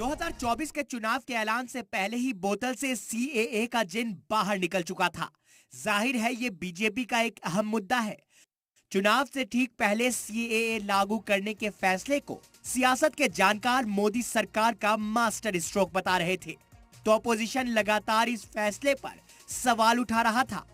2024 के चुनाव के ऐलान से पहले ही बोतल से सीएए का जिन बाहर निकल चुका था। जाहिर है ये बीजेपी का एक अहम मुद्दा है। चुनाव से ठीक पहले सीएए लागू करने के फैसले को सियासत के जानकार मोदी सरकार का मास्टर स्ट्रोक बता रहे थे, तो अपोजिशन लगातार इस फैसले पर सवाल उठा रहा था।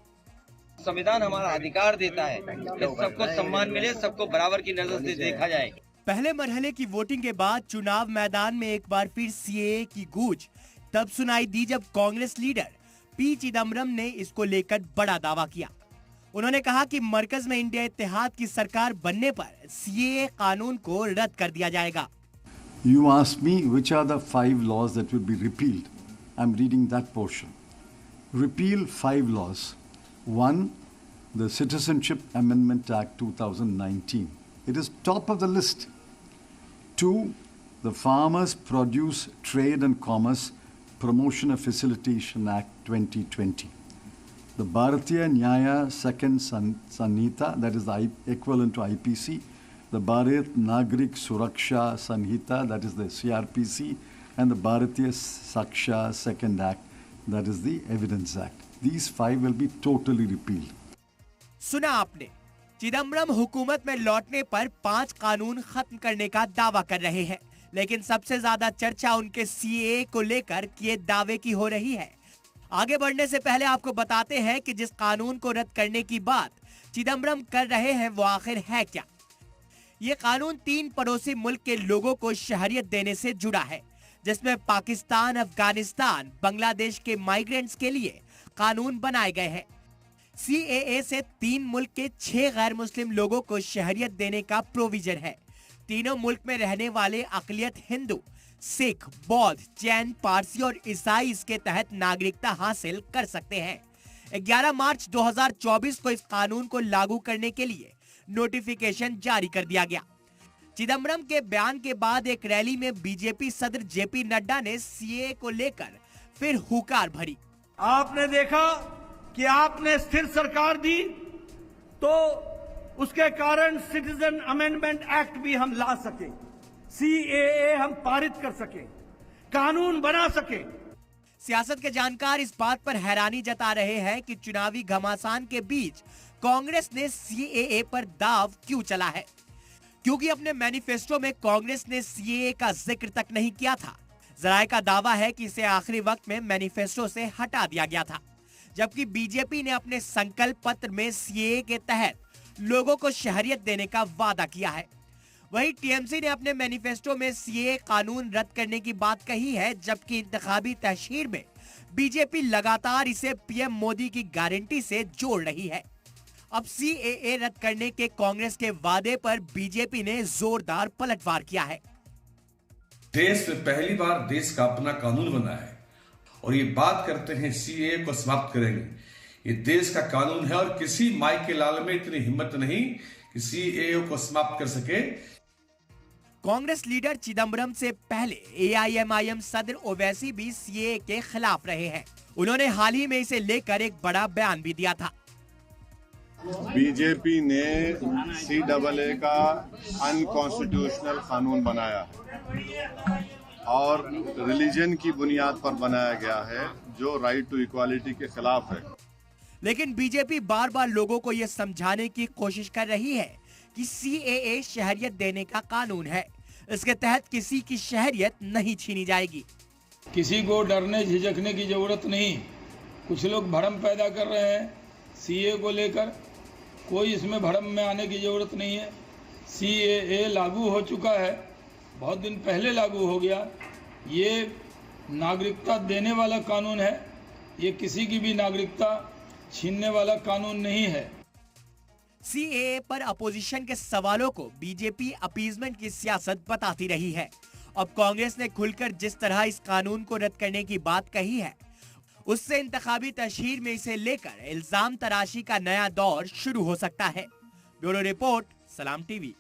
संविधान हमारा अधिकार देता है कि सबको सम्मान मिले, सबको बराबर की नजर से देखा जाए। पहले मरहले की वोटिंग के बाद चुनाव मैदान में एक बार फिर सीएए की गूंज तब सुनाई दी जब कांग्रेस लीडर पी चिदम्बरम ने इसको लेकर बड़ा दावा किया। उन्होंने कहा कि मरकज में इंडिया इत्तेहाद की सरकार बनने पर सीएए कानून को रद्द कर दिया जाएगा। You asked me which are the 5 laws that will be repealed. I'm reading that portion. Repeal 5 laws. 1. The Citizenship Amendment Act 2019. It is top of the list. 2. The Farmers Produce Trade and Commerce Promotion and Facilitation Act 2020. The Bharatiya Nyaya Second Sanhita, that is the equivalent to IPC. The Bharat Nagrik Suraksha Sanhita, that is the CRPC. And the Bharatiya Saksha Second Act, that is the Evidence Act. These 5 will be totally repealed. सुना आपने, चिदम्बरम हुकूमत में लौटने पर 5 कानून खत्म करने का दावा कर रहे हैं, लेकिन सबसे ज्यादा चर्चा उनके सीएए को लेकर किए दावे की हो रही है। आगे बढ़ने से पहले आपको बताते हैं कि जिस कानून को रद्द करने की बात चिदम्बरम कर रहे हैं वो आखिर है क्या। ये कानून 3 पड़ोसी मुल्क के लोगों को शहरियत देने से जुड़ा है, जिसमें पाकिस्तान, अफगानिस्तान, बांग्लादेश के माइग्रेंट्स के लिए कानून बनाए गए हैं। सीएए से 3 मुल्क के 6 गैर मुस्लिम लोगों को शहरियत देने का प्रोविजन है। तीनों मुल्क में रहने वाले अकलियत हिंदू, सिख, बौद्ध, जैन, पारसी और ईसाई इसके तहत नागरिकता हासिल कर सकते हैं। 11 मार्च 2024 को इस कानून को लागू करने के लिए नोटिफिकेशन जारी कर दिया गया। चिदम्बरम के बयान के बाद एक रैली में बीजेपी सदर जेपी नड्डा ने सीएए को लेकर फिर हुंकार भरी। आपने देखा कि आपने स्थिर सरकार दी तो उसके कारण सिटीजन अमेंडमेंट एक्ट भी हम ला सके, सीएए हम पारित कर सके, कानून बना सके। सियासत के जानकार इस बात पर हैरानी जता रहे हैं कि चुनावी घमासान के बीच कांग्रेस ने सीएए पर दाव क्यों चला है, क्योंकि अपने मैनिफेस्टो में कांग्रेस ने सीएए का जिक्र तक नहीं किया था। जराए का दावा है कि इसे आखिरी वक्त में मैनिफेस्टो से हटा दिया गया था, जबकि बीजेपी ने अपने संकल्प पत्र में सीएए के तहत लोगों को शहरियत देने का वादा किया है। वहीं टीएमसी ने अपने मैनिफेस्टो में सीएए कानून रद्द करने की बात कही है, जबकि इंतखाबी तहशीर में बीजेपी लगातार इसे पीएम मोदी की गारंटी से जोड़ रही है। अब सीएए रद्द करने के कांग्रेस के वादे पर बीजेपी ने जोरदार पलटवार किया है। देश में पहली बार देश का अपना कानून बना है और ये बात करते हैं सीएए को समाप्त करेंगे। ये देश का कानून है और किसी माई के लाल में इतनी हिम्मत नहीं कि सीएए को समाप्त कर सके। कांग्रेस लीडर चिदम्बरम से पहले एआईएमआईएम सदर ओवैसी भी सीएए के खिलाफ रहे हैं। उन्होंने हाल ही में इसे लेकर एक बड़ा बयान भी दिया था। बीजेपी ने सीएए का अनकॉन्स्टिट्यूशनल कानून बनाया है और रिलीजन की बुनियाद पर बनाया गया है, जो राइट टू इक्वालिटी के खिलाफ है। लेकिन बीजेपी बार बार लोगों को यह समझाने की कोशिश कर रही है कि सीएए शहरियत देने का कानून है, इसके तहत किसी की शहरियत नहीं छीनी जाएगी। किसी को डरने झिझकने की जरूरत नहीं। कुछ लोग भ्रम पैदा कर रहे हैं सीएए को लेकर, कोई इसमें भ्रम में आने की जरूरत नहीं है। सीएए लागू हो चुका है, बहुत दिन पहले लागू हो गया। ये नागरिकता देने वाला कानून है, ये किसी की भी नागरिकता छीनने वाला कानून नहीं है। सीएए पर अपोजिशन के सवालों को बीजेपी अपीजमेंट की सियासत बताती रही है। अब कांग्रेस ने खुलकर जिस तरह इस कानून को रद्द करने की बात कही है, उससे इंतखाबी तशहीर में इसे लेकर इल्जाम तराशी का नया दौर शुरू हो सकता है। ब्यूरो रिपोर्ट, सलाम टीवी।